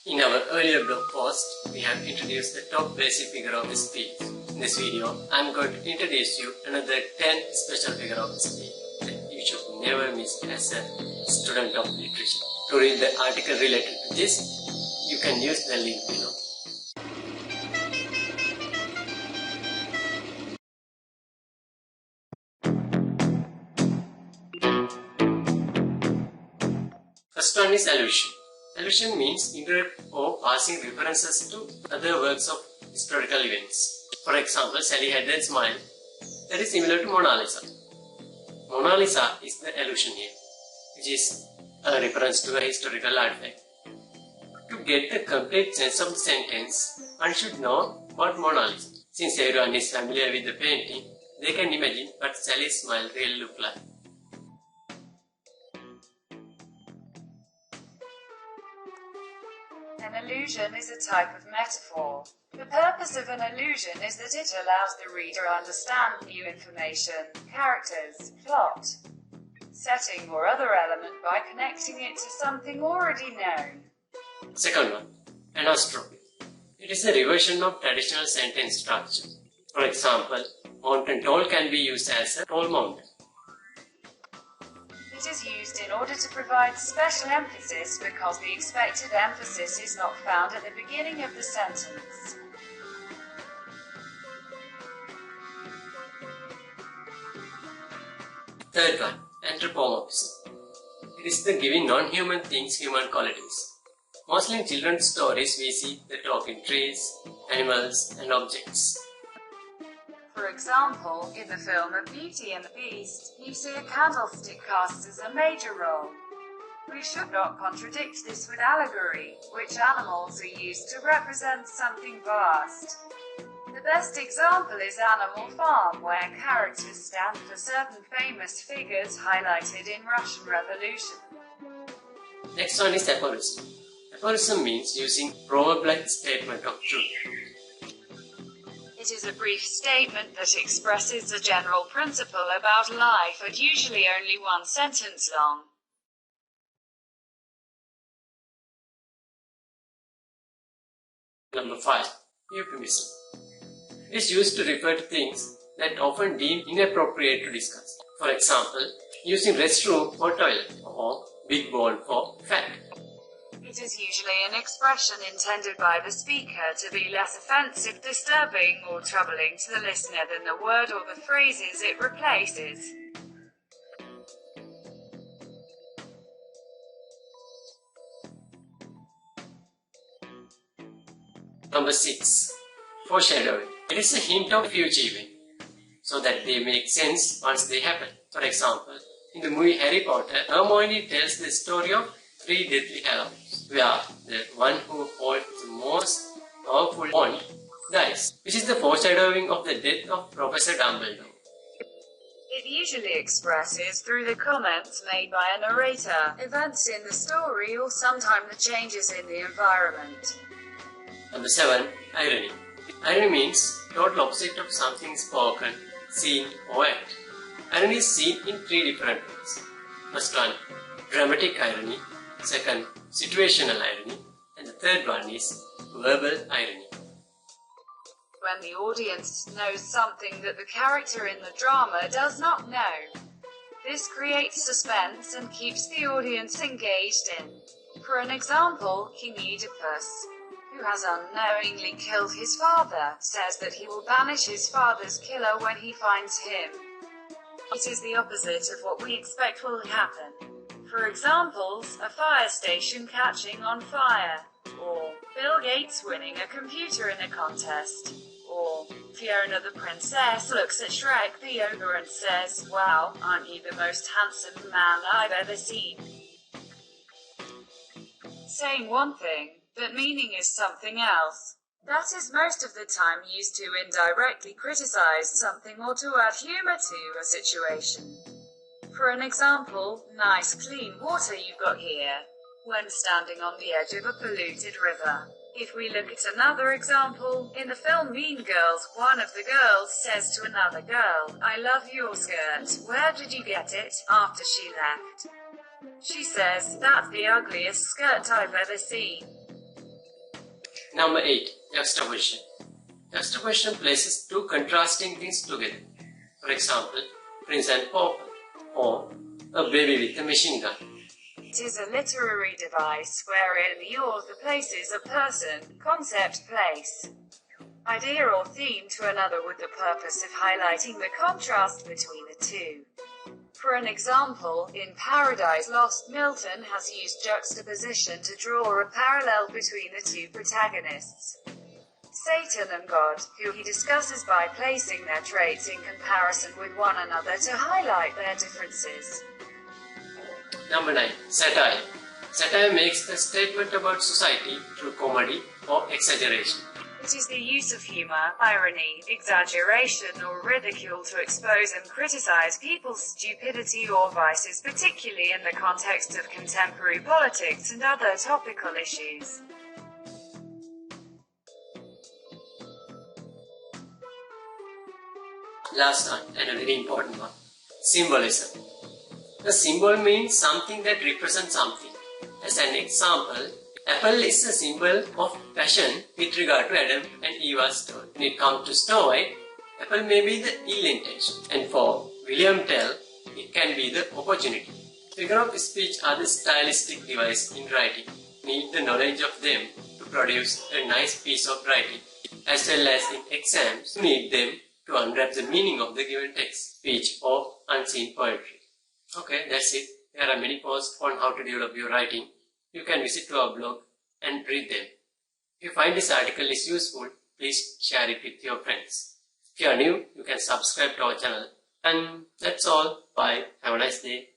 In our earlier blog post, we have introduced the top basic figure of speech. In this video, I am going to introduce you another 10 special figure of speech that you should never miss as a student of literature. To read the article related to this, you can use the link below. First one is allusion. Allusion means indirect or passing references to other works of historical events. For example, Sally had that smile that is similar to Mona Lisa. Mona Lisa is the allusion here, which is a reference to a historical artifact. To get the complete sense of the sentence, one should know about Mona Lisa. Since everyone is familiar with the painting, they can imagine what Sally's smile really looked like. An allusion is a type of metaphor. The purpose of an allusion is that it allows the reader to understand new information, characters, plot, setting or other element by connecting it to something already known. Second one, anastrophe. It is a reversion of traditional sentence structure. For example, mountain tall can be used as a tall mountain. It is used in order to provide special emphasis because the expected emphasis is not found at the beginning of the sentence. Third one, anthropomorphism. It is the giving non-human things human qualities. Mostly in children's stories we see the talking trees, animals and objects. For example, in the film of Beauty and the Beast, you see a candlestick cast as a major role. We should not contradict this with allegory, which animals are used to represent something vast. The best example is Animal Farm, where characters stand for certain famous figures highlighted in Russian Revolution. Next one is aphorism. Aphorism means using proverb-like statement of truth. It is a brief statement that expresses a general principle about life and usually only one sentence long. Number 5. Euphemism. It is used to refer to things that often deemed inappropriate to discuss. For example, using restroom for toilet or big ball for fat. It is usually an expression intended by the speaker to be less offensive, disturbing, or troubling to the listener than the word or the phrases it replaces. Number 6. Foreshadowing. It is a hint of future event, so that they make sense once they happen. For example, in the movie Harry Potter, Hermione tells the story of 3 deadly hallows, where the one who holds the most powerful wand dies, which is the foreshadowing of the death of Professor Dumbledore. It usually expresses through the comments made by a narrator, events in the story, or sometimes the changes in the environment. Number 7. Irony. Irony means total opposite of something spoken, seen or act. Irony is seen in 3 different ways. First one, dramatic irony. Second, situational irony. And the third one is verbal irony. When the audience knows something that the character in the drama does not know. This creates suspense and keeps the audience engaged in. For an example, King Oedipus, who has unknowingly killed his father, says that he will banish his father's killer when he finds him. It is the opposite of what we expect will happen. For examples, a fire station catching on fire, or Bill Gates winning a computer in a contest, or Fiona the princess looks at Shrek the ogre and says, "Wow, aren't you the most handsome man I've ever seen?" Saying one thing, but meaning is something else. That is most of the time used to indirectly criticize something or to add humor to a situation. For an example, nice clean water you've got here, when standing on the edge of a polluted river. If we look at another example, in the film Mean Girls, one of the girls says to another girl, "I love your skirt, where did you get it?" after she left. She says, "That's the ugliest skirt I've ever seen." Number 8. Juxtaposition. Juxtaposition places two contrasting things together. For example, Prince and Pauper, or a baby with a machine gun. It is a literary device wherein the author places a person, concept, place, idea or theme to another with the purpose of highlighting the contrast between the two. For an example, in Paradise Lost, Milton has used juxtaposition to draw a parallel between the two protagonists, Satan and God, who he discusses by placing their traits in comparison with one another to highlight their differences. Number 9. Satire. Satire makes a statement about society through comedy or exaggeration. It is the use of humor, irony, exaggeration or ridicule to expose and criticize people's stupidity or vices, particularly in the context of contemporary politics and other topical issues. Last one, and a very important one. Symbolism. The symbol means something that represents something. As an example, apple is a symbol of passion with regard to Adam and Eva's story. When it comes to Snow White, apple may be the ill intention, and for William Tell, it can be the opportunity. Figure of speech are the stylistic device in writing. Need the knowledge of them to produce a nice piece of writing, as well as in exams, you need them to unwrap the meaning of the given text, speech or unseen poetry. Okay, that's it. There are many posts on how to develop your writing. You can visit to our blog and read them. If you find this article is useful, please share it with your friends. If you are new, you can subscribe to our channel. And that's all. Bye. Have a nice day.